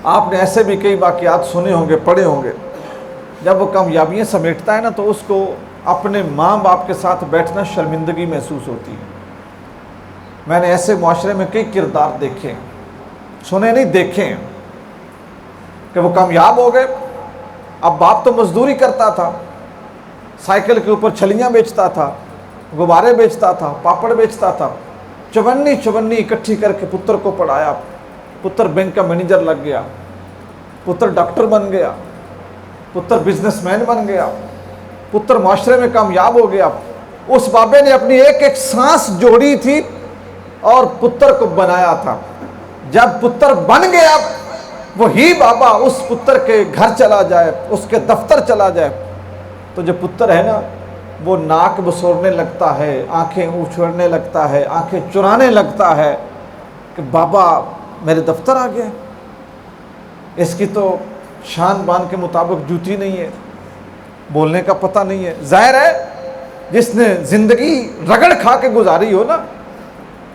آپ نے ایسے بھی کئی واقعات سنے ہوں گے، پڑھے ہوں گے، جب وہ کامیابیاں سمیٹتا ہے نا تو اس کو اپنے ماں باپ کے ساتھ بیٹھنا شرمندگی محسوس ہوتی ہے۔ میں نے ایسے معاشرے میں کئی کردار دیکھے، سنے نہیں دیکھے ہیں، کہ وہ کامیاب ہو گئے۔ اب باپ تو مزدوری کرتا تھا، سائیکل کے اوپر چھلیاں بیچتا تھا، غبارے بیچتا تھا، پاپڑ بیچتا تھا، چونی اکٹھی کر کے پتر کو پڑھایا، پتر بینک کا مینیجر لگ گیا، پتر ڈاکٹر بن گیا، پتر بزنس مین بن گیا، پتر معاشرے میں کامیاب ہو گیا۔ اس بابے نے اپنی ایک ایک سانس جوڑی تھی اور پتر کو بنایا تھا۔ جب پتر بن گیا، وہی بابا اس پتر کے گھر چلا جائے، اس کے دفتر چلا جائے، تو جو پتر ہے نا وہ ناک بسورنے لگتا ہے، آنکھیں اچھوڑنے لگتا ہے، آنکھیں چرانے لگتا ہے کہ بابا میرے دفتر آ گیا، اس کی تو شان بان کے مطابق جوتی نہیں ہے، بولنے کا پتہ نہیں ہے۔ ظاہر ہے جس نے زندگی رگڑ کھا کے گزاری ہو نا،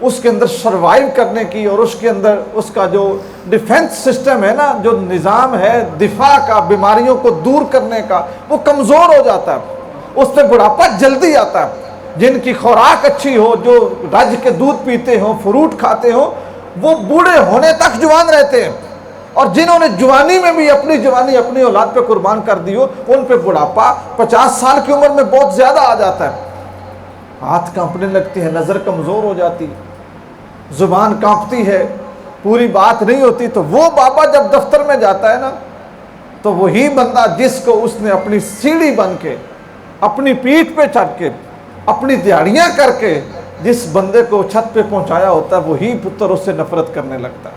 اس کے اندر سروائیو کرنے کی اور اس کے اندر اس کا جو ڈیفنس سسٹم ہے نا، جو نظام ہے دفاع کا، بیماریوں کو دور کرنے کا، وہ کمزور ہو جاتا ہے، اس پہ بڑھاپا جلدی آتا ہے۔ جن کی خوراک اچھی ہو، جو رج کے دودھ پیتے ہوں، فروٹ کھاتے ہوں، وہ بوڑھے ہونے تک جوان رہتے ہیں، اور جنہوں نے جوانی میں بھی اپنی جوانی اپنی اولاد پہ قربان کر دی ہو، ان پہ بڑھاپا 50 سال کی عمر میں بہت زیادہ آ جاتا ہے۔ ہاتھ کانپنے لگتی ہے، نظر کمزور ہو جاتی، زبان کانپتی ہے، پوری بات نہیں ہوتی۔ تو وہ بابا جب دفتر میں جاتا ہے نا، تو وہی بندہ جس کو اس نے اپنی سیڑھی بن کے، اپنی پیٹھ پہ چڑھ کے، اپنی دیہڑیاں کر کے جس بندے کو چھت پہ پہنچایا ہوتا ہے، وہی پتر اس سے نفرت کرنے لگتا ہے،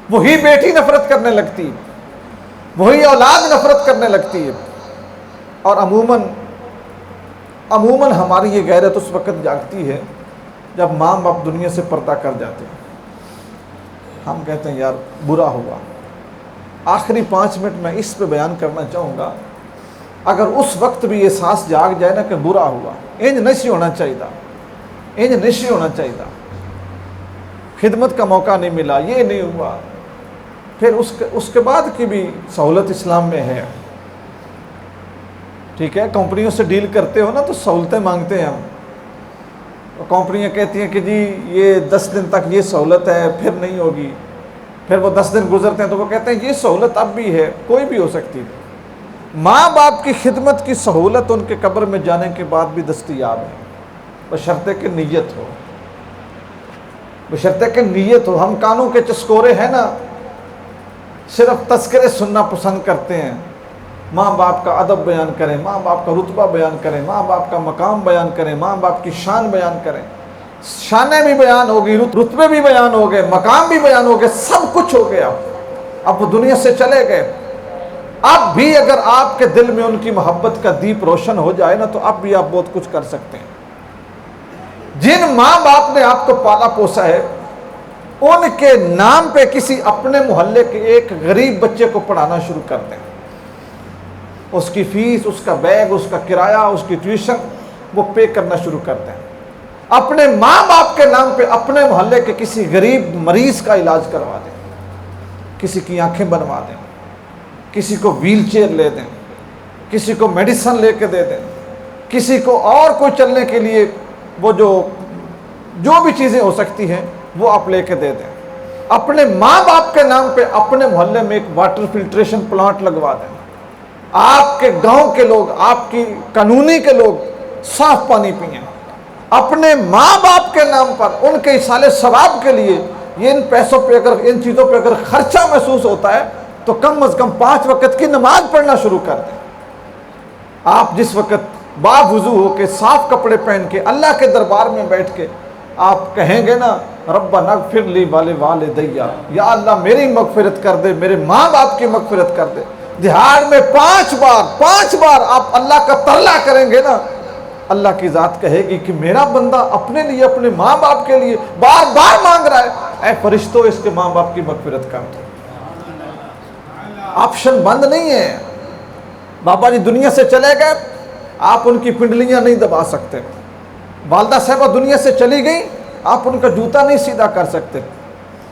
وہی بیٹی نفرت کرنے لگتی ہے، وہی اولاد نفرت کرنے لگتی ہے۔ اور عموماً ہماری یہ غیرت اس وقت جاگتی ہے جب ماں باپ دنیا سے پردہ کر جاتے ہیں۔ ہم کہتے ہیں یار برا ہوا۔ آخری 5 منٹ میں اس پہ بیان کرنا چاہوں گا، اگر اس وقت بھی احساس جاگ جائے نا کہ برا ہوا، انج نہیں ہونا چاہیے، انج نہیں ہونا چاہیے، خدمت کا موقع نہیں ملا، یہ نہیں ہوا، پھر اس کے بعد کی بھی سہولت اسلام میں ہے۔ ٹھیک ہے، کمپنیوں سے ڈیل کرتے ہو نا تو سہولتیں مانگتے ہیں ہم، کمپنیاں کہتی ہیں کہ جی یہ 10 دن تک یہ سہولت ہے، پھر نہیں ہوگی، پھر وہ 10 دن گزرتے ہیں تو وہ کہتے ہیں یہ سہولت اب بھی ہے، کوئی بھی ہو سکتی ہے۔ ماں باپ کی خدمت کی سہولت ان کے قبر میں جانے کے بعد بھی دستیاب ہے، بشرطے کہ نیت ہو، بشرطے کہ نیت ہو۔ ہم کانوں کے چسکورے ہیں نا، صرف تذکرے سننا پسند کرتے ہیں، ماں باپ کا ادب بیان کریں، ماں باپ کا رتبہ بیان کریں، ماں باپ کا مقام بیان کریں، ماں باپ کی شان بیان کریں۔ شانیں بھی بیان ہوگی، رتبے بھی بیان ہو گئے، مقام بھی بیان ہو گئے، سب کچھ ہو گیا۔ اب وہ دنیا سے چلے گئے، اب بھی اگر آپ کے دل میں ان کی محبت کا دیپ روشن ہو جائے نا، تو اب بھی آپ بہت کچھ کر سکتے ہیں۔ جن ماں باپ نے آپ کو پالا پوسا ہے، ان کے نام پہ کسی اپنے محلے کے ایک غریب بچے کو پڑھانا شروع کر دیں، اس کی فیس، اس کا بیگ، اس کا کرایہ، اس کی ٹیوشن وہ پے کرنا شروع کر دیں۔ اپنے ماں باپ کے نام پہ اپنے محلے کے کسی غریب مریض کا علاج کروا دیں، کسی کی آنکھیں بنوا دیں، کسی کو ویل چیئر لے دیں، کسی کو میڈیسن لے کے دے دیں، کسی کو اور کوئی چلنے کے لیے وہ جو بھی چیزیں ہو سکتی ہیں وہ آپ لے کے دے دیں۔ اپنے ماں باپ کے نام پہ اپنے محلے میں ایک واٹر فلٹریشن پلانٹ لگوا دیں، آپ کے گاؤں کے لوگ، آپ کی کالونی کے لوگ صاف پانی پئیں۔ اپنے ماں باپ کے نام پر ان کے ایصال ثواب کے لیے ان پیسوں پہ اگر، ان چیزوں پہ اگر خرچہ محسوس ہوتا ہے تو کم از کم 5 وقت کی نماز پڑھنا شروع کر دیں۔ آپ جس وقت باوضو ہو کے، صاف کپڑے پہن کے، اللہ کے دربار میں بیٹھ کے آپ کہیں گے نا ربنا اغفر لی ولوالدیا، یا اللہ میری مغفرت کر دے، میرے ماں باپ کی مغفرت کر دے، دہاڑ میں 5 بار آپ اللہ کا ترلا کریں گے نا، اللہ کی ذات کہے گی کہ میرا بندہ اپنے لیے، اپنے ماں باپ کے لیے بار بار مانگ رہا ہے، اے فرشتوں اس کے ماں باپ کی مغفرت کر دو۔ آپشن بند نہیں ہے۔ بابا جی دنیا سے چلے گئے، آپ ان کی پنڈلیاں نہیں دبا سکتے۔ والدہ صاحبہ دنیا سے چلی گئی، آپ ان کا جوتا نہیں سیدھا کر سکتے۔